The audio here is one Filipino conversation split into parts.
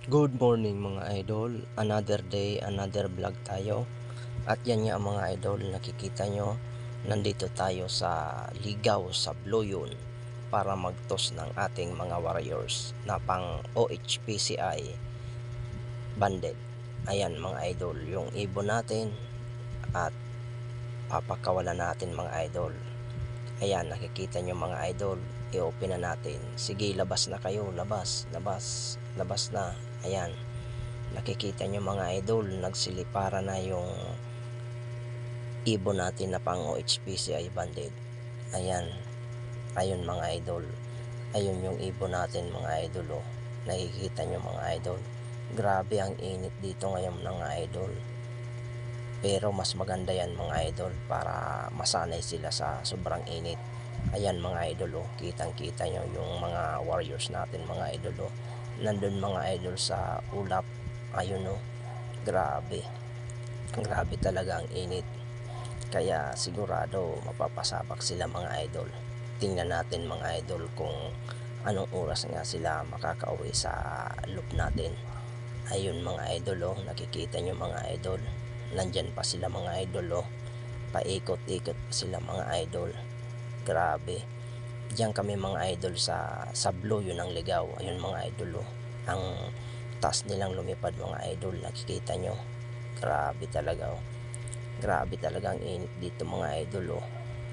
Good morning mga idol, another day, another vlog tayo. At yan nga mga idol, nakikita nyo, nandito tayo sa Ligaw sa Bloyon para magtos ng ating mga warriors na pang OHPCI banded. Ayan mga idol, yung ibon natin at papakawalan natin mga idol. Ayan, nakikita nyo mga idol, i-open na natin. Sige, labas na kayo, labas, labas, labas na. Ayan, nakikita nyo mga idol, nagsilipara na yung ibon natin na pang OHPCI banded. Ayan, ayun mga idol, ayun yung ibon natin mga idol. Oh, nakikita nyo mga idol, grabe ang init dito ngayon mga idol. Pero mas maganda yan mga idol para masanay sila sa sobrang init. Ayan mga idol, oh, kitang kita nyo yung mga warriors natin mga idol. Oh, nandun mga idol sa ulap. Ayun, oh, grabe, grabe talaga ang init. Kaya sigurado mapapasabak sila mga idol. Tingnan natin mga idol kung anong oras nga sila makakauwi sa loop natin. Ayun mga idol, oh, nakikita nyo mga idol, nandyan pa sila mga idol. Oh, paikot-ikot pa sila mga idol, grabe. Diyan kami mga idol sa blue, yun ang Ligaw. Ayun mga idol, oh, ang taas nilang lumipad mga idol, nakikita nyo, grabe talaga. Oh, grabe talaga ang init dito mga idol. Oh,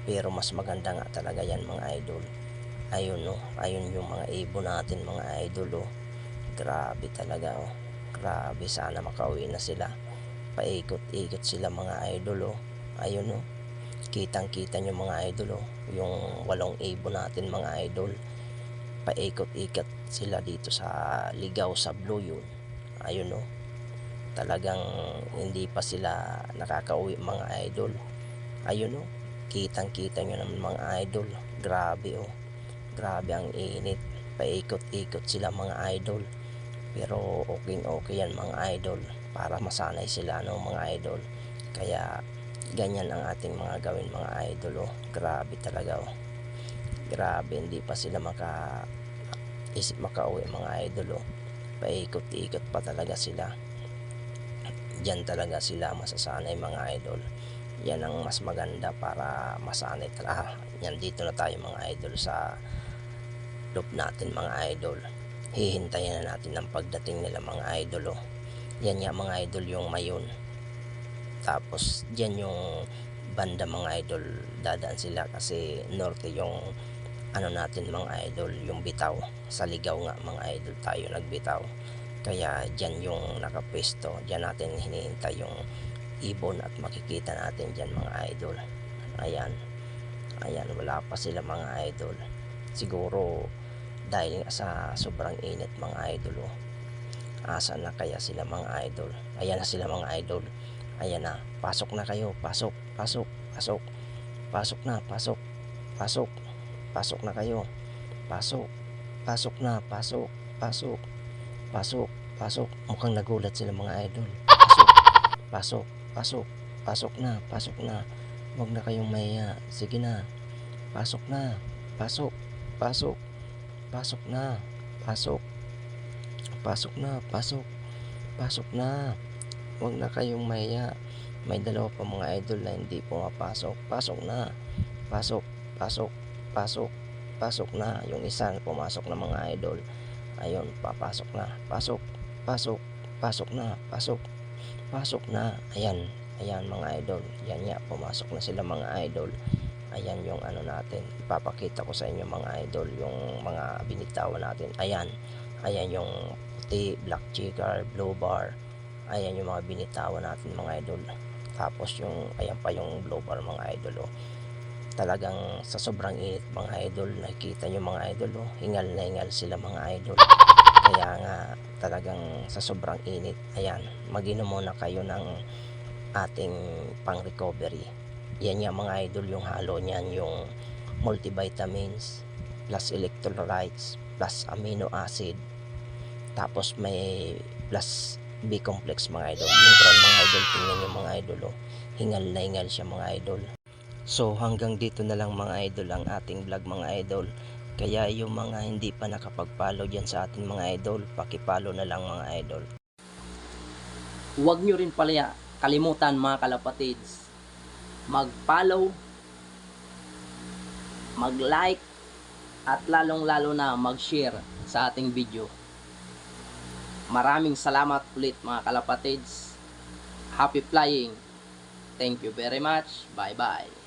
pero mas maganda nga talaga yan mga idol. Ayun, oh, ayun yung mga ibon natin mga idol. Oh, grabe talaga. Oh, grabe, sana makauwi na sila. Paikot-ikot sila mga idol. Oh, ayun, oh, kitang kita nyo mga idol. Oh, yung 8 ibon natin mga idol, paikot-ikot sila dito sa Ligaw sa Blue yun. Ayun, oh, talagang hindi pa sila nakakauwi mga idol. Ayun, oh, kitang kita nyo naman mga idol, grabe. Oh, grabe ang init, paikot-ikot sila mga idol. Pero okay okay yan mga idol, para masanay sila no mga idol. Kaya ganyan ang ating mga gawin mga idol. Oh, grabe talaga. Oh, grabe, hindi pa sila isip makauwi mga idol. Oh, paikot-ikot pa talaga sila. Diyan talaga sila masasanay mga idol. Yan ang mas maganda para masanay talaga. Yan, dito na tayo mga idol sa loop natin mga idol. Hihintayin na natin ang pagdating nila mga idol. Oh, yan nga mga idol, yung Mayon. Tapos dyan yung banda mga idol, dadaan sila kasi norte yung ano natin mga idol, yung Bitaw. Sa Ligaw nga mga idol tayo nagbitaw. Kaya dyan yung nakapwesto, dyan natin hinihintay yung ibon at makikita natin dyan mga idol. Ayan, ayan, wala pa sila mga idol. Siguro dahil sa sobrang init mga idol. Oh, asa na kaya sila mga idol. Ayan na sila mga idol, ayan na, pasok na kayo, pasok, pasok, pasok, pasok na, pasok, pasok, pasok na kayo, pasok, pasok na, pasok, pasok, pasok, pasok. Mukhang nagulat sila mga idol. Pasok, pasok, pasok, pasok na, pasok na. Huwag na kayong mahiya, sige na, pasok na, pasok, pasok, pasok na, pasok, pasok na, pasok, pasok na. Huwag na kayong mahiya. May dalawa pa mga idol na hindi pumapasok. Pasok na, pasok, pasok, pasok, pasok na. Yung isa pumasok na mga idol. Ayun, papasok na, pasok, pasok, pasok na, pasok, pasok na. Ayan, ayan mga idol, yan nga, pumasok na sila mga idol. Ayan yung ano natin, ipapakita ko sa inyo mga idol, yung mga binitawan natin. Ayan, ayan yung puti, black checker, blue bar. Ayan yung mga binitawan natin mga idol. Tapos yung ayan pa yung blue bar mga idol. Oh, talagang sa sobrang init mga idol, nakikita nyo mga idol. Oh, hingal na hingal sila mga idol. Kaya nga talagang sa sobrang init, ayan, mag-inom muna kayo ng ating pang recovery. Yan nga mga idol, yung halo niyan, yung multivitamins plus electrolytes plus amino acid, tapos may plus B complex mga idol. Yung brown mga idol, tingnan nyo mga idol. Oh, hingal na hingal siya mga idol. So hanggang dito na lang mga idol ang ating vlog mga idol. Kaya yung mga hindi pa nakapag-follow dyan sa ating mga idol, paki-follow na lang mga idol. Huwag nyo rin pala kalimutan mga kalapatids, mag-follow, mag-like, at lalong-lalo na mag-share sa ating video. Maraming salamat ulit mga kalapatids. Happy flying. Thank you very much. Bye-bye.